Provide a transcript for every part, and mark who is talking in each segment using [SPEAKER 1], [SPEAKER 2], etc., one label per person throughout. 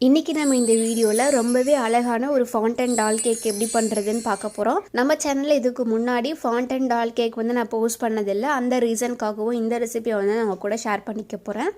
[SPEAKER 1] இன்னைக்கு நம்ம இந்த வீடியோவில் ரொம்பவே அழகான ஒரு ஃபாண்டன் டால் கேக் எப்படி பண்ணுறதுன்னு பார்க்க போகிறோம். நம்ம சேனலில் இதுக்கு முன்னாடி ஃபாண்டன் டால் கேக் வந்து நான் போஸ்ட் பண்ணதில்லை. அந்த ரீசனுக்காகவும் இந்த ரெசிபியை வந்து நான் கூட ஷேர் பண்ணிக்க போகிறேன்.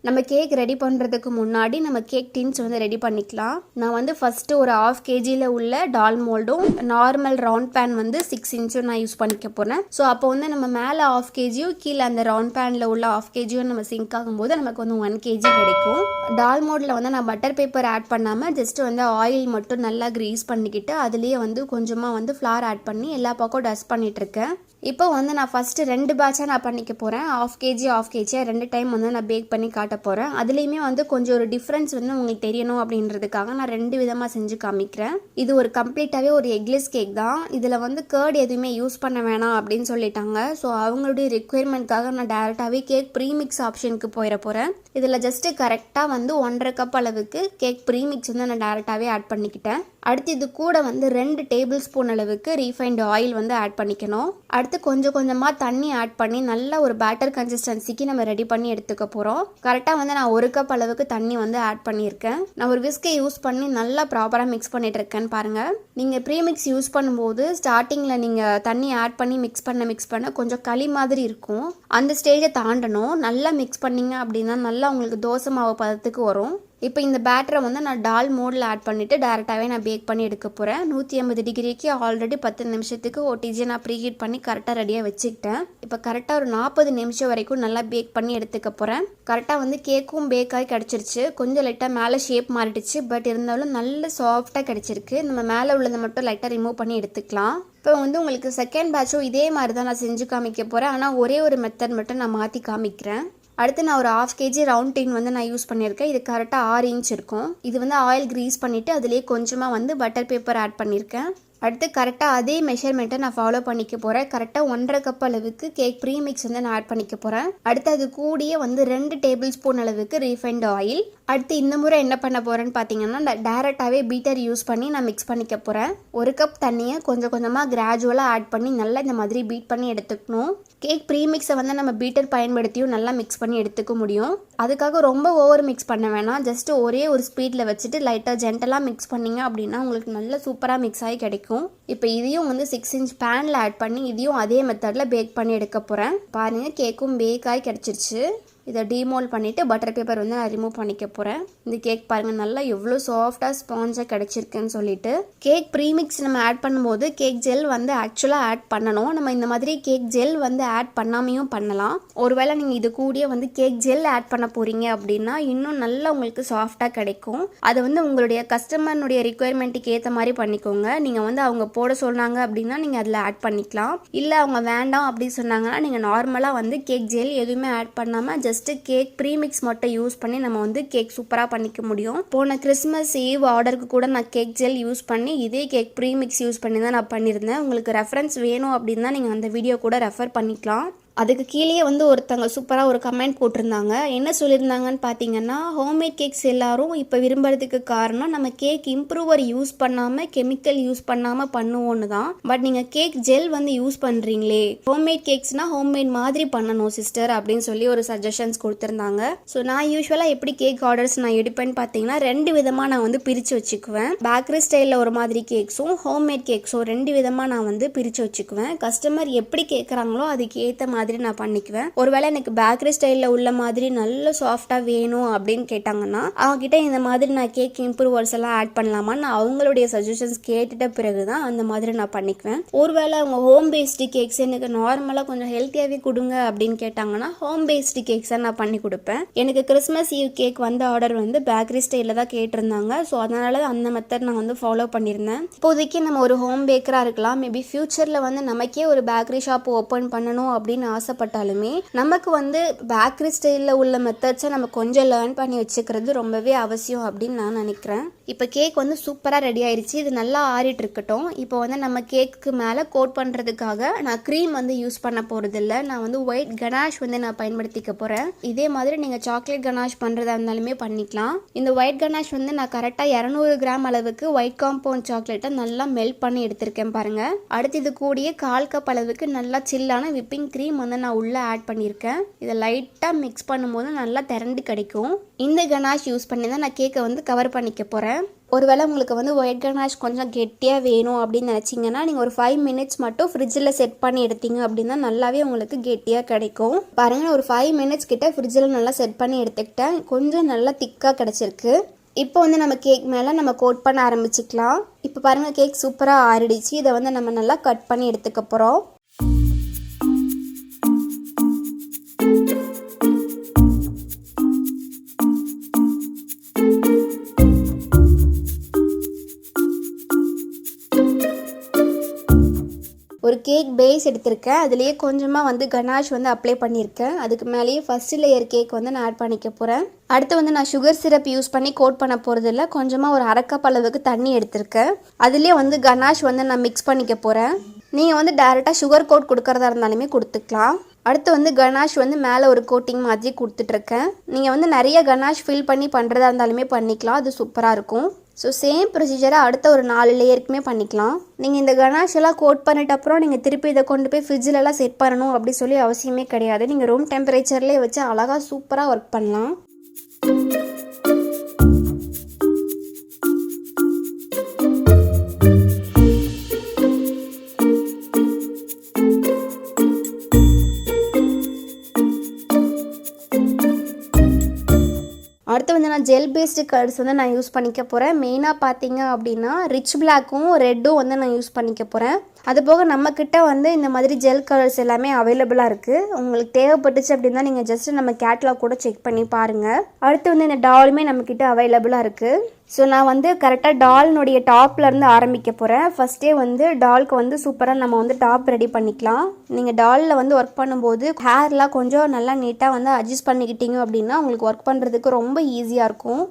[SPEAKER 1] நம்ம கேக் ரெடி பண்ணுறதுக்கு முன்னாடி நம்ம கேக் டின்ஸ் வந்து ரெடி பண்ணிக்கலாம். நான் வந்து ஃபஸ்ட்டு ஒரு 1/2 kgயில் உள்ள டால் மோல்டும் நார்மல் ரவுண்ட் பேன் வந்து 6 inch நான் யூஸ் பண்ணிக்க போகிறேன். ஸோ அப்போ வந்து நம்ம மேலே 1/2 kg கீழே அந்த ரவுண்ட் பேனில் உள்ள 1/2 kg நம்ம சிங்க் ஆகும்போது நமக்கு வந்து 1 kg கிடைக்கும். டால் மோல்டில் வந்து நான் பட்டர் பேப்பர் ஆட் பண்ணாமல் ஜஸ்ட் வந்து ஆயில் மட்டும் நல்லா க்ரீஸ் பண்ணிக்கிட்டு அதுலேயே வந்து கொஞ்சமாக வந்து ஃப்ளார் ஆட் பண்ணி எல்லா பக்கம் டஸ்ட் பண்ணிகிட்டு இருக்கேன். இப்போ வந்து நான் ஃபஸ்ட்டு 2 பேட்சாக நான் பண்ணிக்க போகிறேன். 1/2 kg 2 டைம் வந்து நான் பேக் பண்ணி காட்ட போகிறேன். அதுலேயுமே வந்து கொஞ்சம் ஒரு டிஃப்ரென்ஸ் வந்து உங்களுக்கு தெரியணும் அப்படின்றதுக்காக நான் 2 விதமாக செஞ்சு காமிக்கிறேன். இது ஒரு கம்ப்ளீட்டாகவே ஒரு எக்லெஸ் கேக் தான். இதில் வந்து கர்ட் எதுவுமே யூஸ் பண்ண வேணாம் அப்படின்னு சொல்லிட்டாங்க. ஸோ அவங்களுடைய ரெக்குயர்மெண்ட்காக நான் டேரெக்டாகவே கேக் ப்ரீமிக்ஸ் ஆப்ஷனுக்கு போயிட போகிறேன். இதில் ஜஸ்ட்டு கரெக்டாக வந்து 1.5 கப் அளவுக்கு கேக் ப்ரீமிக்ஸ் வந்து நான் டேரெக்டாகவே ஆட் பண்ணிக்கிட்டேன். அடுத்து இது கூட வந்து 2 டேபிள் ஸ்பூன் அளவுக்கு ரீஃபைண்ட் ஆயில் வந்து ஆட் பண்ணிக்கணும். அடுத்து கொஞ்சம் கொஞ்சமாக தண்ணி ஆட் பண்ணி நல்ல ஒரு பேட்டர் கன்சிஸ்டன்சிக்கு நம்ம ரெடி பண்ணி எடுத்துக்க போகிறோம். கரெக்டாக வந்து நான் 1 கப் அளவுக்கு தண்ணி வந்து ஆட் பண்ணியிருக்கேன். நான் ஒரு விஸ்கை யூஸ் பண்ணி நல்லா ப்ராப்பராக மிக்ஸ் பண்ணிட்டு இருக்கேன்னு பாருங்கள். நீங்கள் ப்ரீமிக்ஸ் யூஸ் பண்ணும்போது ஸ்டார்டிங்கில் நீங்கள் தண்ணி ஆட் பண்ணி மிக்ஸ் பண்ண கொஞ்சம் களி மாதிரி இருக்கும். அந்த ஸ்டேஜை தாண்டணும். நல்லா மிக்ஸ் பண்ணிங்க அப்படின்னா நல்லா உங்களுக்கு தோசை மாவு பதத்துக்கு வரும். இப்போ இந்த பேட்டரை வந்து நான் டால் மோடில் ஆட் பண்ணிவிட்டு டேரெக்டாகவே நான் பேக் பண்ணி எடுக்க போகிறேன். 180 டிகிரிக்கு ஆல்ரெடி 10 நிமிஷத்துக்கு OTG நான் ப்ரீஹீட் பண்ணி கரெக்டாக ரெடியாக வச்சுக்கிட்டேன். இப்போ கரெக்டாக ஒரு 40 நிமிஷம் வரைக்கும் நல்லா பேக் பண்ணி எடுத்துக்க போகிறேன். கரெக்டாக வந்து கேக்கும் பேக் ஆகி கிடச்சிருச்சு. கொஞ்சம் லைட்டாக மேலே ஷேப் மாறிடுச்சு. பட் இருந்தாலும் நல்ல சாஃப்டாக கிடச்சிருக்கு. நம்ம மேலே உள்ளதை மட்டும் லைட்டாக ரிமூவ் பண்ணி எடுத்துக்கலாம். இப்போ வந்து உங்களுக்கு செகண்ட் பேட்சும் இதே மாதிரி தான் நான் செஞ்சு காமிக்க போகிறேன். ஆனால் ஒரே ஒரு மெத்தட் மட்டும் நான் மாற்றி காமிக்கிறேன். அடுத்து நான் ஒரு 1/2 kg ரவுண்ட் டின் வந்து நான் யூஸ் பண்ணியிருக்கேன். இது கரெக்டாக 6 inch இருக்கும். இது வந்து ஆயில் க்ரீஸ் பண்ணிவிட்டு அதுலேயே கொஞ்சமாக வந்து பட்டர் பேப்பர் ஆட் பண்ணியிருக்கேன். அடுத்து கரெக்டாக அதே மெஷர்மெண்ட்டை நான் ஃபாலோ பண்ணிக்க போகிறேன். கரெக்டாக 1.5 கப் அளவுக்கு கேக் ப்ரீமிக்ஸ் வந்து நான் ஆட் பண்ணிக்க போகிறேன். அடுத்து அது கூடிய வந்து 2 டேபிள் ஸ்பூன் அளவுக்கு ரீஃபைண்ட் ஆயில். அடுத்து இந்த முறை என்ன பண்ண போகிறேன்னு பார்த்தீங்கன்னா நான் டேரெக்டாகவே பீட்டர் யூஸ் பண்ணி நான் மிக்ஸ் பண்ணிக்க போகிறேன். 1 கப் தண்ணியை கொஞ்சம் கொஞ்சமாக கிராஜுவலாக ஆட் பண்ணி நல்லா இந்த மாதிரி பீட் பண்ணி எடுத்துக்கணும். கேக் ப்ரீமிக்ஸை வந்து நம்ம பீட்டர் பயன்படுத்தியும் நல்லா மிக்ஸ் பண்ணி எடுத்துக்க முடியும். அதுக்காக ரொம்ப ஓவர் மிக்ஸ் பண்ண வேணாம். ஜஸ்ட் ஒரே ஒரு ஸ்பீடில் வச்சுட்டு லைட்டாக ஜென்டலாக மிக்ஸ் பண்ணிங்க அப்படின்னா உங்களுக்கு நல்ல சூப்பராக மிக்ஸ் ஆகி கிடைக்கும். இப்போ இதையும் வந்து 6 inch பேனில் ஆட் பண்ணி இதையும் அதே மெத்தடில் பேக் பண்ணி எடுக்க போகிறேன். பாருங்கள் கேக்கும் பேக் ஆகி கிடச்சிருச்சு. இதை டீமோல்ட் பண்ணிவிட்டு பட்டர் பேப்பர் வந்து நான் ரிமூவ் பண்ணிக்க போகிறேன். இந்த கேக் பாருங்கள் நல்லா எவ்வளோ சாஃப்டாக ஸ்பாஞ்சாக கிடச்சிருக்குன்னு சொல்லிட்டு. கேக் ப்ரீமிக்ஸ் நம்ம ஆட் பண்ணும்போது கேக் ஜெல் வந்து ஆக்சுவலாக ஆட் பண்ணணும். நம்ம இந்த மாதிரி கேக் ஜெல் வந்து ஆட் பண்ணாமையும் பண்ணலாம். ஒருவேளை நீங்கள் இது கூடிய வந்து கேக் ஜெல் ஆட் பண்ண போகிறீங்க அப்படின்னா இன்னும் நல்லா உங்களுக்கு சாஃப்டாக கிடைக்கும். அதை வந்து உங்களுடைய கஸ்டமர்னுடைய ரிக்குயர்மெண்ட்டுக்கு ஏற்ற மாதிரி பண்ணிக்கோங்க. நீங்கள் வந்து அவங்க போட சொன்னாங்க அப்படின்னா நீங்கள் அதில் ஆட் பண்ணிக்கலாம். இல்லை அவங்க வேண்டாம் அப்படின்னு சொன்னாங்கன்னா நீங்கள் நார்மலாக வந்து கேக் ஜெல் எதுவுமே ஆட் பண்ணாமல் ஜஸ்ட் கேக் ப்ரீமிக்ஸ் மட்டும் யூஸ் பண்ணி நம்ம வந்து கேக் சூப்பராக பண்ணிக்க முடியும். போன கிறிஸ்மஸ் ஈவ் ஆர்டருக்கு கூட நான் கேக் ஜெல் யூஸ் பண்ணி இதே கேக் ப்ரீமிக்ஸ் யூஸ் பண்ணி தான் நான் பண்ணியிருந்தேன். உங்களுக்கு ரெஃபரன்ஸ் வேணும் அப்படின்னா நீங்கள் அந்த வீடியோ கூட ரெஃபர் பண்ணிக்கலாம். அதுக்கு கீழே வந்து ஒருத்தங்க சூப்பராக ஒரு கமெண்ட் போட்டிருந்தாங்க. என்ன சொல்லியிருந்தாங்கன்னு பார்த்தீங்கன்னா ஹோம்மேட் கேக்ஸ் எல்லாரும் இப்போ விரும்புறதுக்கு காரணம் நம்ம கேக் இம்ப்ரூவர் யூஸ் பண்ணாமல் கெமிக்கல் யூஸ் பண்ணாமல் பண்ணுவோன்னு தான். பட் நீங்கள் கேக் ஜெல் வந்து யூஸ் பண்ணுறீங்களே, ஹோம்மேட் கேக்ஸ்னால் ஹோம்மேட் மாதிரி பண்ணணும் சிஸ்டர் அப்படின்னு சொல்லி ஒரு சஜஷன்ஸ் கொடுத்துருந்தாங்க. ஸோ நான் யூஸ்வலாக எப்படி கேக் ஆர்டர்ஸ் நான் எடுப்பேன்னு பார்த்தீங்கன்னா 2 விதமாக நான் வந்து பிரித்து வச்சுக்குவேன். பேக்கரி ஸ்டைலில் ஒரு மாதிரி கேக்ஸும் ஹோம்மேட் கேக்ஸும் 2 விதமாக நான் வந்து பிரித்து வச்சுக்குவேன். கஸ்டமர் எப்படி கேட்குறாங்களோ அதுக்கு ஏற்ற மாதிரி நான் பண்ணிக்குவேன். ஒருவேளை எனக்கு பேக்கரி ஸ்டைலில் உள்ள மாதிரி நல்ல சாஃப்டாக வேணும் அப்படின்னு கேட்டாங்கன்னா அவங்க கிட்ட இந்த மாதிரி நான் கேக் இம்ப்ரூவர்ஸ் எல்லாம் ஆட் பண்ணலாமா நான் அவங்களுடைய சஜஷன்ஸ் கேட்டுட்ட பிறகு தான் அந்த மாதிரி நான் பண்ணிக்குவேன். ஒருவேளை அவங்க ஹோம் பேஸ்டு கேக்ஸ் எனக்கு நார்மலாக கொஞ்சம் ஹெல்த்தியாகவே கொடுங்க அப்படின்னு கேட்டாங்கன்னா ஹோம் பேஸ்டு கேக்ஸை நான் பண்ணி கொடுப்பேன். எனக்கு கிறிஸ்மஸ் ஈவ் கேக் வந்த ஆர்டர் வந்து பேக்கரி ஸ்டைலில் தான் கேட்டிருந்தாங்க. ஸோ அதனால அந்த மெத்தட் நான் வந்து ஃபாலோ பண்ணியிருந்தேன். இப்போதைக்கு நம்ம ஒரு ஹோம் பேக்கராக இருக்கலாம். மேபி ஃபியூச்சரில் வந்து நமக்கே ஒரு பேக்கரி ஷாப் ஓப்பன் பண்ணணும் அப்படின்னு ஆசைப்பட்டாலுமே நமக்கு வந்து பேக்கரி ஸ்டைலில் உள்ள மெத்தட்ஸை நம்ம கொஞ்சம் லேர்ன் பண்ணி வச்சுக்கிறது ரொம்பவே அவசியம் அப்படின்னு நான் நினைக்கிறேன். இப்போ கேக் வந்து சூப்பராக ரெடி ஆயிடுச்சு. இது நல்லா ஆறிட்டு இருக்கட்டும். இப்போ வந்து நம்ம கேக்கு மேலே கோட் பண்ணுறதுக்காக நான் க்ரீம் வந்து யூஸ் பண்ண போகிறதில்ல. நான் வந்து ஒயிட் கனாஷ் வந்து நான் பயன்படுத்திக்க போகிறேன். இதே மாதிரி நீங்கள் சாக்லேட் கனாஷ் பண்ணுறதா இருந்தாலுமே பண்ணிக்கலாம். இந்த ஒயிட் கனாஷ் வந்து நான் கரெக்டாக 200 கிராம் அளவுக்கு ஒயிட் காம்பவுண்ட் சாக்லேட்டை நல்லா மெல்ட் பண்ணி எடுத்திருக்கேன் பாருங்கள். அடுத்து இது கூடிய 1/4 கப் அளவுக்கு நல்லா சில்லான விப்பிங் க்ரீம் வந்து நான் உள்ளே ஆட் பண்ணியிருக்கேன். இதை லைட்டாக மிக்ஸ் பண்ணும்போது நல்லா திரண்டு கிடைக்கும். இந்த கனாஷ் யூஸ் பண்ணி தான் நான் கேக்கை வந்து கவர் பண்ணிக்க போகிறேன். ஒருவேளை உங்களுக்கு வந்து ஒயிட் கனாஷ் கொஞ்சம் கெட்டியாக வேணும் அப்படின்னு நினச்சிங்கன்னா நீங்கள் ஒரு 5 மினிட்ஸ் மட்டும் ஃப்ரிட்ஜில் செட் பண்ணி எடுத்தீங்க அப்படின்னா நல்லாவே உங்களுக்கு கெட்டியாக கிடைக்கும். பாருங்கள், ஒரு 5 மினிட்ஸ் கிட்ட ஃப்ரிட்ஜில் நல்லா செட் பண்ணி எடுத்துக்கிட்டேன். கொஞ்சம் நல்லா திக்காக கிடச்சிருக்கு. இப்போ வந்து நம்ம கேக் மேலே நம்ம கோட் பண்ண ஆரம்பிச்சிக்கலாம். இப்போ பாருங்கள், கேக் சூப்பராக ஆறிடுச்சு. இதை வந்து நம்ம நல்லா கட் பண்ணி எடுத்துக்க போகிறோம். ஒரு கேக் பேஸ் எடுத்திருக்கேன். அதுலேயே கொஞ்சமாக வந்து கனாஷ் வந்து அப்ளை பண்ணியிருக்கேன். அதுக்கு மேலேயே ஃபர்ஸ்ட் லேயர் கேக் வந்து நான் ஆட் பண்ணிக்க போகிறேன். அடுத்து வந்து நான் சுகர் சிரப் யூஸ் பண்ணி கோட் பண்ண போகிறதில்ல. கொஞ்சமாக ஒரு 1/2 கப் அளவுக்கு தண்ணி எடுத்திருக்கேன். அதுலேயே வந்து கனாஷ் வந்து நான் மிக்ஸ் பண்ணிக்க போகிறேன். நீங்கள் வந்து டேரெக்டாக சுகர் கோட் கொடுக்குறதா இருந்தாலுமே கொடுத்துக்கலாம். அடுத்து வந்து கனாஷ் வந்து மேலே ஒரு கோட்டிங் மாதிரி கொடுத்துட்ருக்கேன். நீங்கள் வந்து நிறைய கனாஷ் ஃபில் பண்ணி பண்ணுறதா இருந்தாலுமே பண்ணிக்கலாம். அது சூப்பராக இருக்கும். ஸோ சேம் ப்ரொசீஜரை அடுத்த ஒரு 4 லேயருக்குமே பண்ணிக்கலாம். நீங்கள் இந்த கனாஷ் எல்லாம் கோட் பண்ணிட்ட அப்புறம் நீங்கள் திருப்பி இதை கொண்டு போய் ஃப்ரிட்ஜிலலாம் செட் பண்ணணும் அப்படி சொல்லி அவசியமே கிடையாது. நீங்கள் ரூம் டெம்பரேச்சர்லேயே வச்சு அழகாக சூப்பராக ஒர்க் பண்ணலாம். அடுத்து வந்து நான் ஜெல் பேஸ்டு கலர்ஸ் வந்து நான் யூஸ் பண்ணிக்க போகிறேன். மெயினாக பார்த்தீங்க அப்படின்னா ரிச் பிளாக்கும் ரெட்டும் வந்து நான் யூஸ் பண்ணிக்க போகிறேன். அதுபோக நம்மக்கிட்ட வந்து இந்த மாதிரி ஜெல் கலர்ஸ் எல்லாமே அவைலபிளாக இருக்குது. உங்களுக்கு தேவைப்பட்டுச்சு அப்படின்னா நீங்கள் ஜஸ்ட்டு நம்ம கேட்லாக் கூட செக் பண்ணி பாருங்கள். அடுத்து வந்து இந்த டாலுமே நம்மக்கிட்ட அவைலபிளாக இருக்குது. ஸோ நான் வந்து கரெக்டாக டால்னுடைய டாப்லேருந்து ஆரம்பிக்க போகிறேன். ஃபஸ்ட்டே வந்து டால்க்கு வந்து சூப்பராக நம்ம வந்து டாப் ரெடி பண்ணிக்கலாம். நீங்கள் டாலில் வந்து ஒர்க் பண்ணும்போது ஹேர்லாம் கொஞ்சம் நல்லா நீட்டாக வந்து அட்ஜஸ்ட் பண்ணிக்கிட்டீங்க அப்படின்னா உங்களுக்கு ஒர்க் பண்ணுறதுக்கு ரொம்ப ஈஸியாக இருக்கும்.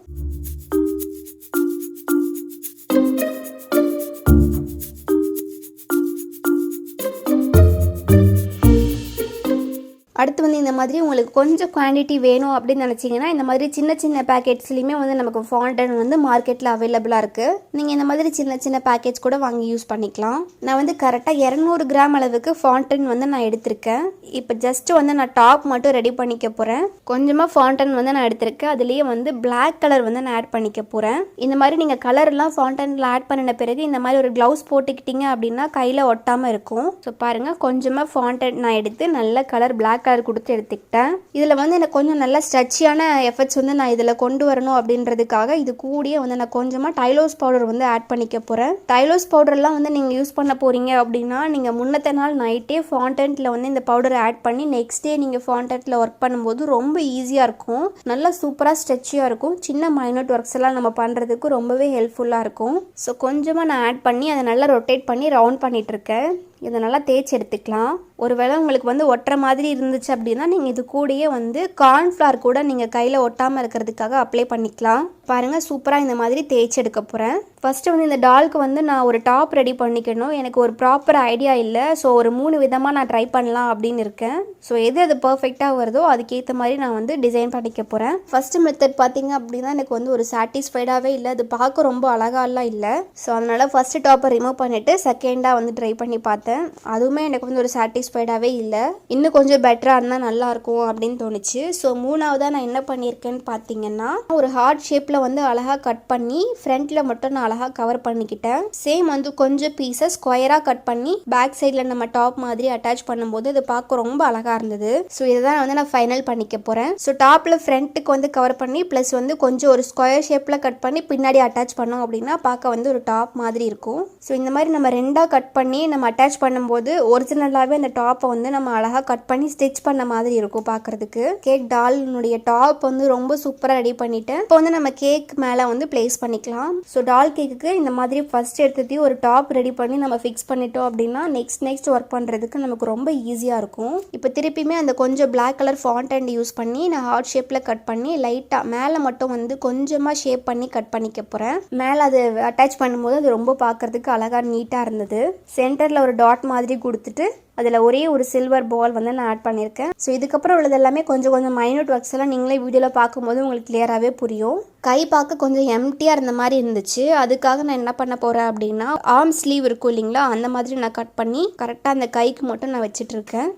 [SPEAKER 1] அடுத்து வந்து இந்த மாதிரி உங்களுக்கு கொஞ்சம் குவான்டிட்டி வேணும் அப்படின்னு நினச்சிங்கன்னா இந்த மாதிரி சின்ன சின்ன பேக்கெட்ஸ்லையுமே வந்து நமக்கு ஃபாண்டன் வந்து மார்க்கெட்டில் அவைலபிளாக இருக்குது. நீங்கள் இந்த மாதிரி சின்ன சின்ன பேக்கெட்ஸ் கூட வாங்கி யூஸ் பண்ணிக்கலாம். நான் வந்து கரெக்டாக 200 கிராம் அளவுக்கு ஃபாண்டன் வந்து நான் எடுத்திருக்கேன். இப்போ ஜஸ்ட்டு வந்து நான் டாப் மட்டும் ரெடி பண்ணிக்க போகிறேன். கொஞ்சமாக ஃபாண்டன் வந்து நான் எடுத்திருக்கேன். அதுலேயே வந்து பிளாக் கலர் வந்து நான் ஆட் பண்ணிக்க போகிறேன். இந்த மாதிரி நீங்கள் கலர்லாம் ஃபாண்டனில் ஆட் பண்ணின பிறகு இந்த மாதிரி ஒரு க்ளவுஸ் போட்டுக்கிட்டீங்க அப்படின்னா கையில் ஒட்டாமல் இருக்கும். ஸோ பாருங்கள், கொஞ்சமாக ஃபாண்டன் நான் எடுத்து நல்ல கலர் பிளாக் கலர் கொடுத்து எடுத்துக்கிட்டேன். இதில் வந்து எனக்கு கொஞ்சம் நல்ல ஸ்ட்ரெச்சியான எஃபெக்ட்ஸ் வந்து நான் இதில் கொண்டு வரணும் அப்படின்றதுக்காக இது கூடிய வந்து நான் கொஞ்சமாக டைலோஸ் பவுடர் வந்து ஆட் பண்ணிக்க போகிறேன். டைலோஸ் பவுடர்லாம் வந்து நீங்கள் யூஸ் பண்ண போகிறீங்க அப்படின்னா நீங்கள் முன்னத்த நாள் நைட்டே ஃபாண்டன்ட்டில் வந்து இந்த பவுடரை ஆட் பண்ணி நெக்ஸ்ட் டே நீங்கள் ஃபாண்டன்ட்டில் ஒர்க் பண்ணும்போது ரொம்ப ஈஸியாக இருக்கும். நல்லா சூப்பராக ஸ்ட்ரெச்சியாக இருக்கும். சின்ன மைனூட் ஒர்க்ஸ் எல்லாம் நம்ம பண்ணுறதுக்கு ரொம்பவே ஹெல்ப்ஃபுல்லாக இருக்கும். ஸோ கொஞ்சமாக நான் ஆட் பண்ணி அதை நல்லா ரொட்டேட் பண்ணி ரவுண்ட் பண்ணிகிட்ருக்கேன். இதை நல்லா தேய்ச்சி எடுத்துக்கலாம். ஒருவேளை உங்களுக்கு வந்து ஒட்டுற மாதிரி இருந்துச்சு அப்படின்னா நீங்கள் இது கூடயே வந்து கார்ன்ஃப்ளவர் கூட நீங்கள் கையில் ஒட்டாமல் இருக்கிறதுக்காக அப்ளை பண்ணிக்கலாம். பாருங்கள், சூப்பராக இந்த மாதிரி தேய்ச்சி எடுக்க போகிறேன். ஃபஸ்ட்டு வந்து இந்த டால்க்கு வந்து நான் ஒரு டாப் ரெடி பண்ணிக்கணும். எனக்கு ஒரு ப்ராப்பர் ஐடியா இல்லை. ஸோ ஒரு 3 விதமாக நான் ட்ரை பண்ணலாம் அப்படின்னு இருக்கேன். ஸோ எது அது பர்ஃபெக்டாக வருதோ அதுக்கேற்ற மாதிரி நான் வந்து டிசைன் பண்ணிக்க போகிறேன். ஃபஸ்ட்டு மெத்தட் பார்த்தீங்க அப்படின்னா எனக்கு வந்து ஒரு சாட்டிஸ்ஃபைடாகவே இல்லை. அது பார்க்க ரொம்ப அழகாலாம் இல்லை. ஸோ அதனால் ஃபஸ்ட்டு டாப்பை ரிமூவ் பண்ணிவிட்டு செகண்டாக வந்து ட்ரை பண்ணி பார்த்தேன். அதுவுமே எனக்கு வந்து ஒரு சாட்டிஸ்ஃபைடாகவே இல்லை. இன்னும் கொஞ்சம் பெட்டராக இருந்தால் நல்லாயிருக்கும் அப்படின்னு தோணுச்சு. ஸோ மூணாவதாக நான் என்ன பண்ணியிருக்கேன்னு பார்த்தீங்கன்னா ஒரு ஹார்ட் ஷேப்பில் வந்து அழகாக கட் பண்ணி ஃப்ரண்ட்டில் மட்டும் நான் அழகாக கவர் பண்ணிக்கிட்டேன். சேம் வந்து கொஞ்சம் பீசஸ் ஸ்கொயராக கட் பண்ணி பேக் சைடில் நம்ம டாப் மாதிரி அட்டாச் பண்ணும்போது அது பார்க்க ரொம்ப அழகாக இருந்தது. ஸோ இதை தான் வந்து நான் ஃபைனல் பண்ணிக்க போகிறேன். ஸோ டாப்பில் ஃப்ரண்ட்டுக்கு வந்து கவர் பண்ணி ப்ளஸ் வந்து கொஞ்சம் ஒரு ஸ்கொயர் ஷேப்பில் கட் பண்ணி பின்னாடி அட்டாச் பண்ணோம் அப்படின்னா பார்க்க வந்து ஒரு டாப் மாதிரி இருக்கும். ஸோ இந்த மாதிரி நம்ம ரெண்டாக கட் பண்ணி நம்ம அட்டாச் அட்டாச் பண்ணும்போது ஒரிஜினலாகவே அந்த டாப்பை வந்து நம்ம அழகாக கட் பண்ணி ஸ்டிச் பண்ண மாதிரி இருக்கும் பார்க்குறதுக்கு. கேக் டால்னுடைய டாப் வந்து ரொம்ப சூப்பராக ரெடி பண்ணிட்டேன். இப்போ வந்து நம்ம கேக் மேலே வந்து பிளேஸ் பண்ணிக்கலாம். ஸோ டால் கேக்குக்கு இந்த மாதிரி ஃபர்ஸ்ட் எடுத்துகிட்டு ஒரு டாப் ரெடி பண்ணி நம்ம ஃபிக்ஸ் பண்ணிட்டோம் அப்படின்னா நெக்ஸ்ட் ஒர்க் பண்ணுறதுக்கு நமக்கு ரொம்ப ஈஸியாக இருக்கும். இப்போ திருப்பியுமே அந்த கொஞ்சம் பிளாக் கலர் ஃபாண்டன்ட் யூஸ் பண்ணி நான் ஹார்ட் ஷேப்பில் கட் பண்ணி லைட்டாக மேலே மட்டும் வந்து கொஞ்சமாக ஷேப் பண்ணி கட் பண்ணிக்க போகிறேன். மேலே அது அட்டாச் பண்ணும்போது அது ரொம்ப பார்க்குறதுக்கு அழகாக நீட்டாக இருந்தது. சென்டரில் ஒரு டாட் மாதிரி கொடுத்துட்டு அதில் ஒரே ஒரு சில்வர் பால் வந்து நான் ஆட் பண்ணியிருக்கேன். ஸோ இதுக்கப்புறம் உள்ளது எல்லாமே கொஞ்சம் மைனூட் ஒர்க்ஸ் எல்லாம் நீங்களே வீடியோவில் பார்க்கும்போது உங்களுக்கு கிளியராகவே புரியும். கை பார்க்க கொஞ்சம் எம்டியாக இருந்த மாதிரி இருந்துச்சு. அதுக்காக நான் என்ன பண்ண போகிறேன் அப்படின்னா ஆர்ம் ஸ்லீவ் இருக்கும் இல்லைங்களா, அந்த மாதிரி நான் கட் பண்ணி கரெக்டாக அந்த கைக்கு மட்டும் நான் வச்சிட்ருக்கேன்.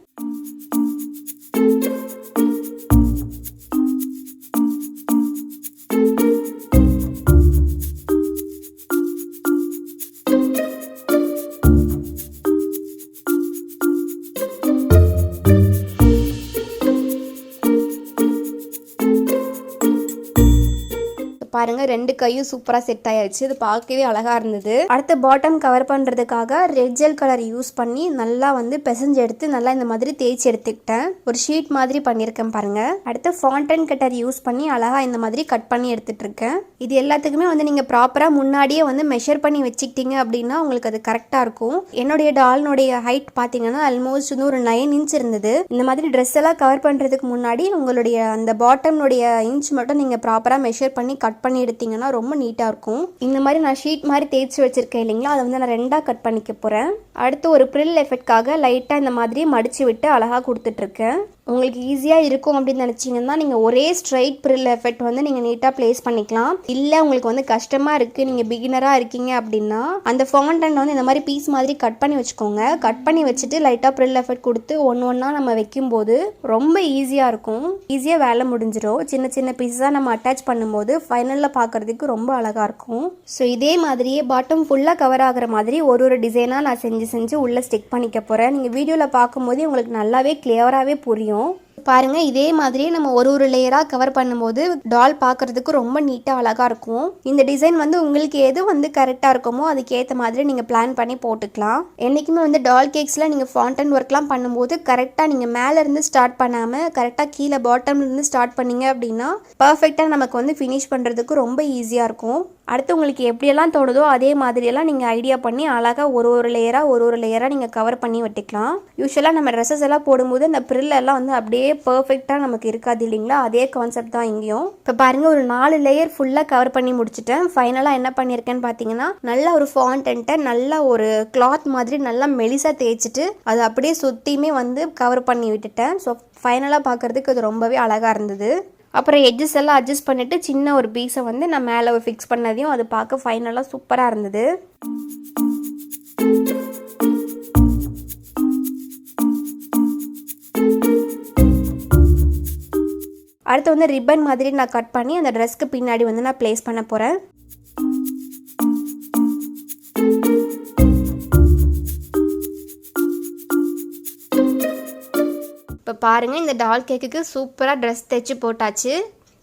[SPEAKER 1] பாருங்க, ரெண்டு கையும் சூப்பராக செட் ஆயாச்சு. இது பார்க்கவே அழகா இருந்தது. அடுத்து பாட்டம் கவர் பண்ணுறதுக்காக ரெட் ஜெல் கலர் யூஸ் பண்ணி நல்லா வந்து பிசைஞ்சு எடுத்து நல்லா இந்த மாதிரி தேய்ச்சி எடுத்துக்கிட்டேன். ஒரு ஷீட் மாதிரி பண்ணியிருக்கேன் பாருங்க. அடுத்து ஃபாண்டன் கட்டர் யூஸ் பண்ணி அழகா இந்த மாதிரி கட் பண்ணி எடுத்துட்டு இருக்கேன். இது எல்லாத்துக்குமே வந்து நீங்க ப்ராப்பராக முன்னாடியே வந்து மெஷர் பண்ணி வச்சுக்கிட்டீங்க அப்படின்னா உங்களுக்கு அது கரெக்டாக இருக்கும். என்னுடைய டால்னுடைய ஹைட் பார்த்தீங்கன்னா ஆல்மோஸ்ட் வந்து ஒரு 9 இன்ச் இருந்தது. இந்த மாதிரி ட்ரெஸ் எல்லாம் கவர் பண்ணுறதுக்கு முன்னாடி உங்களுடைய அந்த பாட்டம்னுடைய இன்ச் மட்டும் நீங்கள் ப்ராப்பராக மெஷர் பண்ணி கட் பண்ணி எடுத்தீங்கன்னா ரொம்ப நீட்டா இருக்கும். இந்த மாதிரி நான் ஷீட் மாதிரி தேய்ச்சி வச்சிருக்கேன் இல்லைங்களா, அதை வந்து நான் 2 கட் பண்ணிக்க போறேன். அடுத்து ஒரு ப்ரில் எஃபெக்ட்காக லைட்டா இந்த மாதிரி மடிச்சு விட்டு அழகா கொடுத்துட்டு இருக்கேன். உங்களுக்கு ஈஸியாக இருக்கும் அப்படின்னு நினச்சிங்கன்னா நீங்கள் ஒரே ஸ்ட்ரைட் ப்ரில் எஃபெக்ட் வந்து நீங்கள் நீட்டாக ப்ளேஸ் பண்ணிக்கலாம். இல்லை உங்களுக்கு வந்து கஷ்டமாக இருக்குது, நீங்கள் பிகினராக இருக்கீங்க அப்படின்னா அந்த ஃபாண்டன்ட் வந்து இந்த மாதிரி பீஸ் மாதிரி கட் பண்ணி வச்சுக்கோங்க. கட் பண்ணி வச்சுட்டு லைட்டாக ப்ரில் எஃபெக்ட் கொடுத்து ஒன்றா நம்ம வைக்கும்போது ரொம்ப ஈஸியாக இருக்கும். ஈஸியாக வேலை முடிஞ்சிடும். சின்ன சின்ன பீஸாக நம்ம அட்டாச் பண்ணும்போது ஃபைனலில் பார்க்குறதுக்கு ரொம்ப அழகாக இருக்கும். ஸோ இதே மாதிரியே பாட்டம் ஃபுல்லாக கவர் ஆகிற மாதிரி ஒரு டிசைனாக நான் செஞ்சு உள்ளே ஸ்டிக் பண்ணிக்க போகிறேன். நீங்கள் வீடியோவில் பார்க்கும்போது உங்களுக்கு நல்லாவே கிளியராகவே புரியும். பாருங்க, இதே மாதிரியே நம்ம ஒரு லேயராக கவர் பண்ணும்போது டால் பார்க்கறதுக்கு ரொம்ப நீட்டாக அழகாக இருக்கும். இந்த டிசைன் வந்து உங்களுக்கு எது வந்து கரெக்டாக இருக்குமோ அதுக்கேற்ற மாதிரி நீங்கள் பிளான் பண்ணி போட்டுக்கலாம். என்றைக்குமே வந்து டால் கேக்ஸில் நீங்கள் ஃபாண்டன் ஒர்க்லாம் பண்ணும்போது கரெக்டாக நீங்கள் மேலேருந்து ஸ்டார்ட் பண்ணாமல் கரெக்டாக கீழே பாட்டம்லேருந்து ஸ்டார்ட் பண்ணீங்க அப்படின்னா பர்ஃபெக்டாக நமக்கு வந்து ஃபினிஷ் பண்ணுறதுக்கு ரொம்ப ஈஸியாக இருக்கும். அடுத்து உங்களுக்கு எப்படியெல்லாம் தோணுதோ அதே மாதிரியெல்லாம் நீங்கள் ஐடியா பண்ணி அழகாக ஒரு லேயராக நீங்கள் கவர் பண்ணி விட்டுக்கலாம். யூஸ்வலாக நம்ம ட்ரெஸ்ஸஸ் எல்லாம் போடும்போது அந்த ப்ரில் எல்லாம் வந்து அப்படியே பர்ஃபெக்டாக நமக்கு இருக்காது இல்லைங்களா, அதே கான்செப்ட் தான் இங்கேயும். இப்போ பாருங்கள், ஒரு 4 லேயர் ஃபுல்லாக கவர் பண்ணி முடிச்சிட்டேன். ஃபைனலாக என்ன பண்ணியிருக்கேன்னு பார்த்தீங்கன்னா நல்ல ஒரு ஃபாண்டன்ட்டை நல்ல ஒரு கிளாத் மாதிரி நல்லா மெலிசாக தேய்ச்சிட்டு அதை அப்படியே சுற்றியுமே வந்து கவர் பண்ணி விட்டுட்டேன். ஸோ ஃபைனலாக பார்க்குறதுக்கு அது ரொம்பவே அழகாக இருந்தது. அப்புறம் எட்ஜஸ் எல்லாம் அட்ஜஸ்ட் பண்ணிவிட்டு சின்ன ஒரு பீஸை வந்து நான் மேலே ஃபிக்ஸ் பண்ணதையும் அது பார்க்க ஃபைனலாக சூப்பராக இருந்தது. அடுத்து வந்து ரிப்பன் மாதிரி நான் கட் பண்ணி அந்த ட்ரெஸ்க்கு பின்னாடி வந்து நான் ப்ளேஸ் பண்ண போகிறேன். இப்போ பாருங்கள், இந்த டால் கேக்குக்கு சூப்பராக ட்ரெஸ் தைச்சி போட்டாச்சு.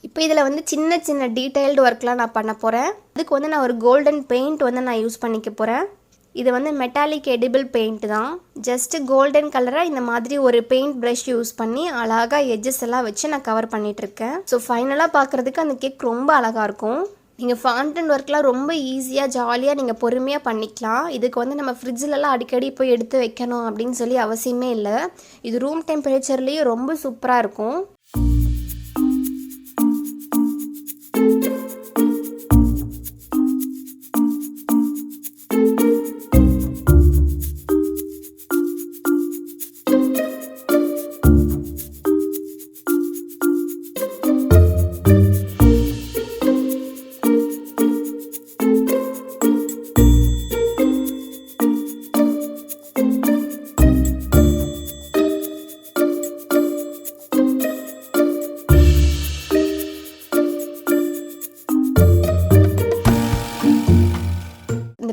[SPEAKER 1] இப்போ இதில் வந்து சின்ன சின்ன டீட்டெயில்டு ஒர்க்லாம் நான் பண்ண போகிறேன். அதுக்கு வந்து நான் ஒரு கோல்டன் பெயிண்ட் வந்து நான் யூஸ் பண்ணிக்க போகிறேன். இது வந்து மெட்டாலிக் எடிபிள் பெயிண்ட் தான். ஜஸ்ட்டு கோல்டன் கலராக இந்த மாதிரி ஒரு பெயிண்ட் ப்ரஷ் யூஸ் பண்ணி அழகாக எட்ஜஸ் எல்லாம் வச்சு நான் கவர் பண்ணிகிட்ருக்கேன். ஸோ ஃபைனலாக பார்க்குறதுக்கு அந்த கேக் ரொம்ப அழகாக இருக்கும். நீங்கள் ஃபாண்டன் ஒர்க்லாம் ரொம்ப ஈஸியாக ஜாலியாக நீங்கள் பொறுமையாக பண்ணிக்கலாம். இதுக்கு வந்து நம்ம ஃப்ரிட்ஜிலலாம் அடிக்கடி போய் எடுத்து வைக்கணும் அப்படின்னு சொல்லி அவசியமே இல்லை. இது ரூம் டெம்பரேச்சர்லேயும் ரொம்ப சூப்பராக இருக்கும்.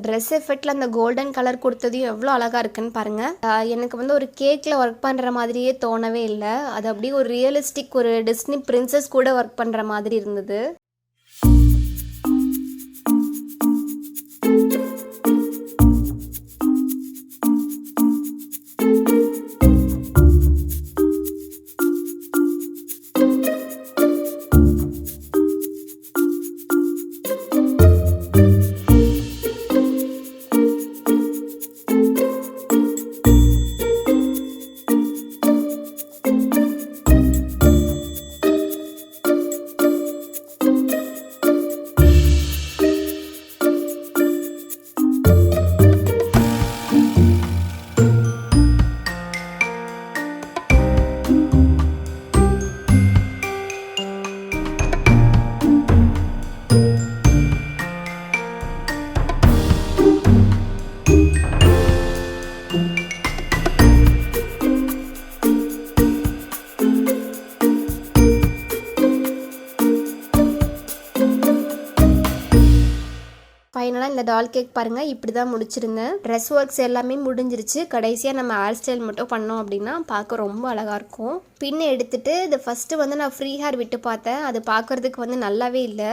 [SPEAKER 1] ட்ரெஸ் எஃபெக்டில் அந்த கோல்டன் கலர் கொடுத்ததையும் எவ்வளோ அழகாக இருக்குன்னு பாருங்கள். எனக்கு வந்து ஒரு கேக்கில் ஒர்க் பண்ணுற மாதிரியே தோணவே இல்லை. அது அப்படியே ஒரு ரியலிஸ்டிக் ஒரு டிஸ்னி பிரின்சஸ் கூட ஒர்க் பண்ணுற மாதிரி இருந்தது. ஃபைனலாக இந்த டால் கேக் பாருங்கள் இப்படி தான் முடிச்சிருந்தேன். ட்ரெஸ் ஒர்க்ஸ் எல்லாமே முடிஞ்சிருச்சு. கடைசியாக நம்ம ஹேர் ஸ்டைல் மட்டும் பண்ணோம் அப்படின்னா பார்க்க ரொம்ப அழகாக இருக்கும். பின்ன எடுத்துட்டு இது ஃபஸ்ட்டு வந்து நான் ஃப்ரீ ஹேர் விட்டு பார்த்தேன். அது பார்க்குறதுக்கு வந்து நல்லாவே இல்லை.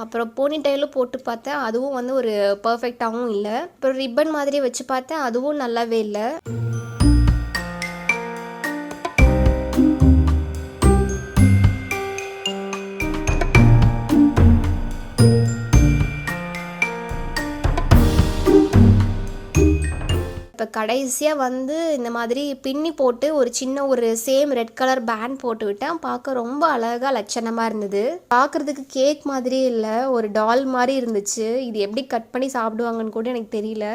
[SPEAKER 1] அப்புறம் போனி டைலும் போட்டு பார்த்தேன். அதுவும் வந்து ஒரு பர்ஃபெக்டாகவும் இல்லை. அப்புறம் ரிப்பன் மாதிரி வச்சு பார்த்தேன். அதுவும் நல்லாவே இல்லை. இப்போ கடைசியாக வந்து இந்த மாதிரி பின்னி போட்டு ஒரு சின்ன ஒரு சேம் ரெட் கலர் பேண்ட் போட்டு விட்டேன். பார்க்க ரொம்ப அழகாக லட்சணமாக இருந்தது. பார்க்குறதுக்கு கேக் மாதிரியே இல்லை, ஒரு டால் மாதிரி இருந்துச்சு. இது எப்படி கட் பண்ணி சாப்பிடுவாங்கன்னு கூட எனக்கு தெரியல.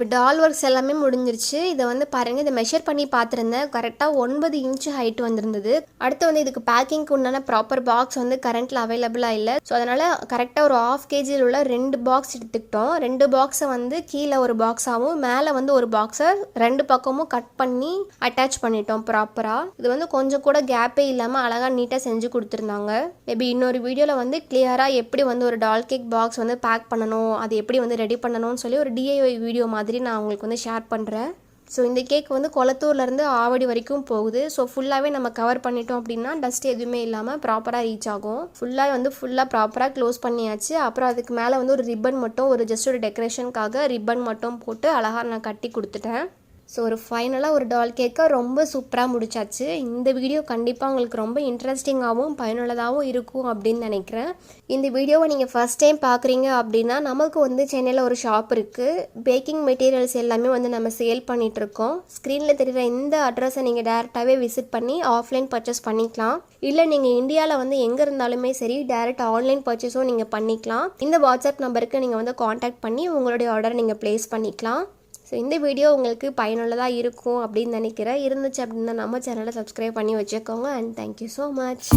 [SPEAKER 1] இப்போ டால் ஒர்க்ஸ் எல்லாமே முடிஞ்சிருச்சு. இதை வந்து பாருங்கள், இதை மெஷர் பண்ணி பார்த்துருந்தேன். கரெக்டாக 9 இன்ச்சு ஹைட் வந்திருந்தது. அடுத்து வந்து இதுக்கு பேக்கிங்க்கு உண்டான ப்ராப்பர் பாக்ஸ் வந்து கரண்ட்டில் அவைலபிளாக இல்லை. ஸோ அதனால் கரெக்டாக ஒரு 1/2 kg உள்ள 2 பாக்ஸ் எடுத்துக்கிட்டோம். 2 பாக்ஸை வந்து கீழே ஒரு பாக்ஸாகவும் மேலே வந்து ஒரு பாக்ஸை 2 பக்கமும் கட் பண்ணி அட்டாச் பண்ணிட்டோம் ப்ராப்பராக. இது வந்து கொஞ்சம் கூட கேப்பே இல்லாமல் அழகாக நீட்டாக செஞ்சு கொடுத்துருந்தாங்க. மேபி இன்னொரு வீடியோவில் வந்து கிளியராக எப்படி வந்து ஒரு டால் கேக் பாக்ஸ் வந்து பேக் பண்ணணும், அது எப்படி வந்து ரெடி பண்ணணும்னு சொல்லி ஒரு DIY வீடியோ மாதிரி நான் உங்களுக்கு வந்து ஷேர் பண்ணுறேன். ஸோ இந்த கேக் வந்து கொளத்தூர்லேருந்து ஆவடி வரைக்கும் போகுது. ஸோ ஃபுல்லாகவே நம்ம கவர் பண்ணிட்டோம் அப்படின்னா டஸ்ட் எதுவுமே இல்லாமல் ப்ராப்பராக ரீச் ஆகும். ஃபுல்லாக ப்ராப்பராக க்ளோஸ் பண்ணியாச்சு. அப்புறம் அதுக்கு மேலே வந்து ஒரு ரிப்பன் மட்டும், ஒரு ஜஸ்ட் ஒரு டெக்கரேஷனுக்காக ரிப்பன் மட்டும் போட்டு அழகாக நான் கட்டி கொடுத்துட்டேன். ஸோ ஒரு ஃபைனலாக ஒரு டால் கேக்கை ரொம்ப சூப்பராக முடிச்சாச்சு. இந்த வீடியோ கண்டிப்பாக உங்களுக்கு ரொம்ப இன்ட்ரெஸ்டிங்காகவும் பயனுள்ளதாகவும் இருக்கும் அப்படின்னு நினைக்கிறேன். இந்த வீடியோவை நீங்கள் ஃபஸ்ட் டைம் பார்க்குறீங்க அப்படின்னா நமக்கு வந்து சென்னையில் ஒரு ஷாப் இருக்குது. பேக்கிங் மெட்டீரியல்ஸ் எல்லாமே வந்து நம்ம சேல் பண்ணிகிட்ருக்கோம். ஸ்க்ரீனில் தெரிகிற இந்த அட்ரஸை நீங்கள் டேரெக்டாகவே விசிட் பண்ணி ஆஃப்லைன் பர்ச்சேஸ் பண்ணிக்கலாம். இல்லை நீங்கள் இந்தியாவில் வந்து எங்கே இருந்தாலுமே சரி டேரெக்ட் ஆன்லைன் பர்ச்சேஸும் நீங்கள் பண்ணிக்கலாம். இந்த வாட்ஸ்அப் நம்பருக்கு நீங்கள் வந்து காண்டாக்ட் பண்ணி உங்களுடைய ஆர்டரை நீங்கள் ப்ளேஸ் பண்ணிக்கலாம். ஸோ இந்த வீடியோ உங்களுக்கு பயனுள்ளதாக இருக்கும் அப்படின்னு நினைக்கிறேன். இருந்துச்சு அப்படின்னா நம்ம சேனலை சப்ஸ்கிரைப் பண்ணி வச்சுக்கோங்க. And thank you so much.